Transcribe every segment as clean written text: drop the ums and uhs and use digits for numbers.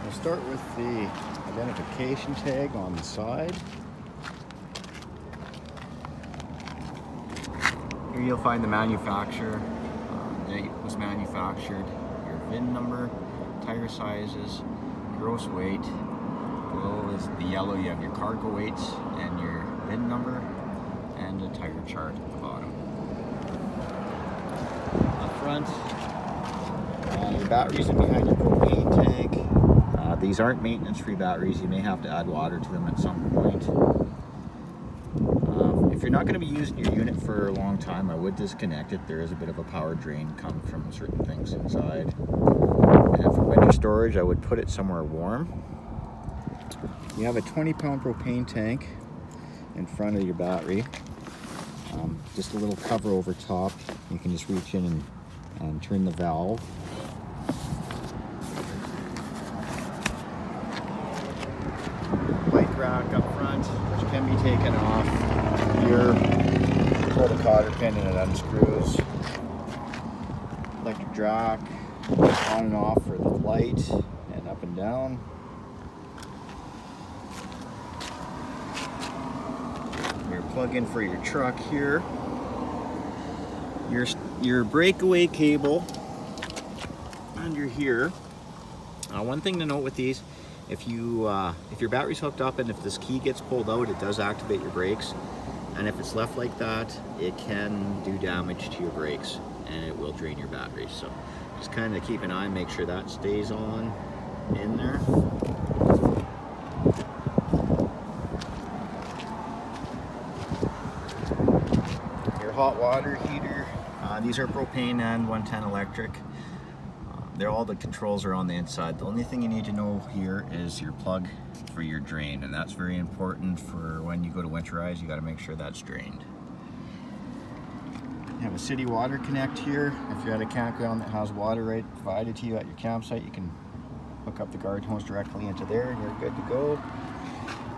We'll start with the identification tag on the side. Here you'll find the manufacturer, date it was manufactured, your VIN number, tire sizes, gross weight. Below is the yellow, you have your cargo weights and your VIN number, and a tire chart at the bottom. Up front, your batteries are behind your propane tank. These aren't maintenance-free batteries. You may have to add water to them at some point. If you're not going to be using your unit for a long time, I would disconnect it. There is a bit of a power drain coming from certain things inside. And for winter storage, I would put it somewhere warm. You have a 20-pound propane tank in front of your battery. Just a little cover over top. You can just reach in and turn the valve. Bike rack up front, which can be taken off. Here, pull the cotter pin and it unscrews. Electric jack, on and off for the light, and up and down. Your plug-in for your truck here. Your breakaway cable under here. One thing to note with these, if your battery's hooked up and if this key gets pulled out, it does activate your brakes. And if it's left like that, it can do damage to your brakes and it will drain your battery. So just kind of keep an eye, make sure that stays on in there. Your hot water heater, these are propane and 110 electric. All the controls are on the inside. The only thing you need to know here is your plug for your drain, and that's very important for when you go to winterize. You got to make sure that's drained. You have a city water connect here. If you're at a campground that has water right provided to you at your campsite, you can hook up the garden hose directly into there and you're good to go.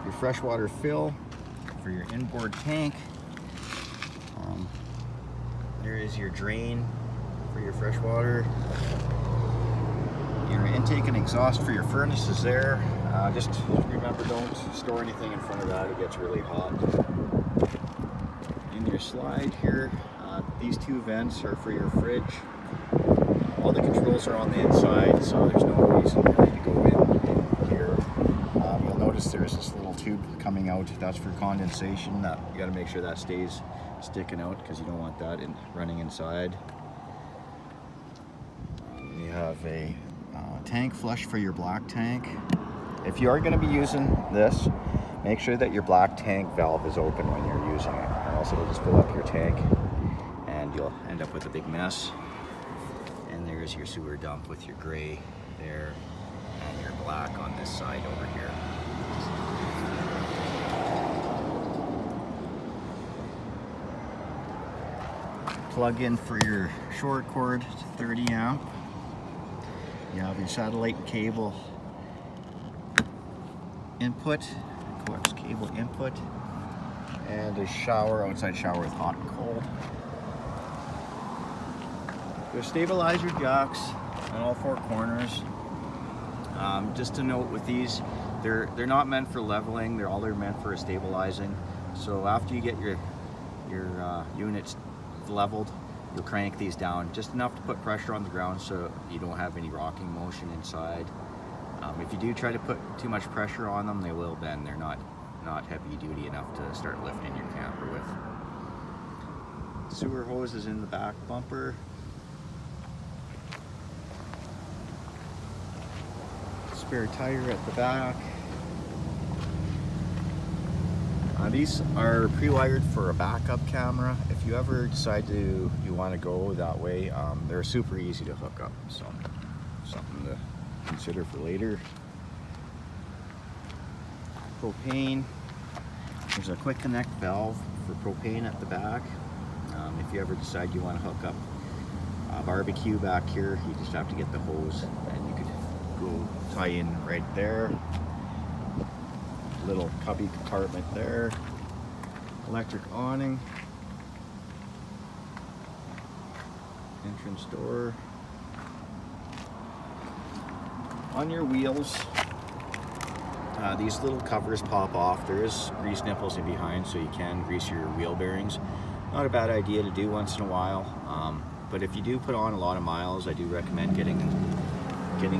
Your freshwater fill for your inboard tank. There is your drain for your freshwater. Your intake and exhaust for your furnace is there. Just remember, don't store anything in front of that, it gets really hot. In your slide here, these two vents are for your fridge. All the controls are on the inside, so there's no reason really to go in here. You'll notice there's this little tube coming out. That's for condensation. You got to make sure that stays sticking out because you don't want that running inside. You have a tank flush for your black tank. If you are going to be using this, make sure that your black tank valve is open when you're using it, or else it'll just fill up your tank and you'll end up with a big mess. And there's your sewer dump with your gray there and your black on this side over here. Plug in for your short cord to 30 amp. You have your satellite cable input, coax cable input, and a shower, outside shower with hot and cold. Your stabilizer jacks on all four corners. Just to note with these, they're not meant for leveling. They're meant for stabilizing. So after you get your units leveled, you'll crank these down just enough to put pressure on the ground so you don't have any rocking motion inside. If you do try to put too much pressure on them, they will bend. They're not heavy duty enough to start lifting your camper with. Sewer hose is in the back bumper. Spare tire at the back. These are pre-wired for a backup camera. If you ever decide you want to go that way, they're super easy to hook up, so something to consider for later. Propane. There's a quick connect valve for propane at the back. If you ever decide you want to hook up a barbecue back here, you just have to get the hose and you could go tie in right there. Little cubby compartment there. Electric awning. Entrance door. on your wheels, these little covers pop off. There is grease nipples in behind, so you can grease your wheel bearings. Not a bad idea to do once in a while, but if you do put on a lot of miles, I do recommend getting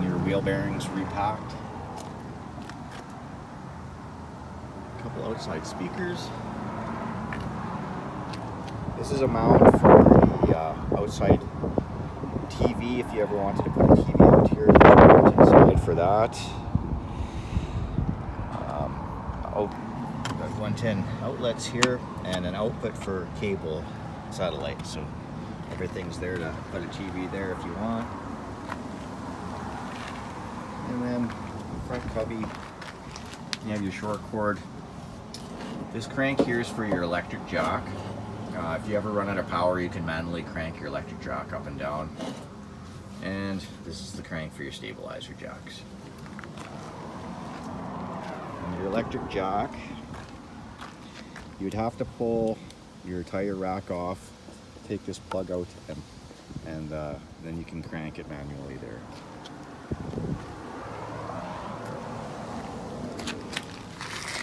your wheel bearings repacked. A couple outside speakers. This is a mount for the outside TV. If you ever wanted to put a TV out here, there's a mount inside for that. 110 outlets here, and an output for cable satellite. So everything's there to put a TV there if you want. And then front cubby, you have your short cord. This crank here is for your electric jack. If you ever run out of power, you can manually crank your electric jack up and down. And this is the crank for your stabilizer jacks. And your electric jack, you'd have to pull your tire rack off, take this plug out, and then you can crank it manually there.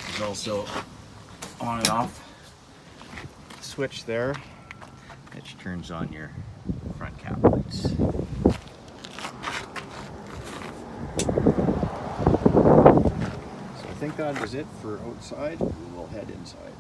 There's also on and off switch there, which turns on your front cap lights. So I think that is it for outside. We will head inside.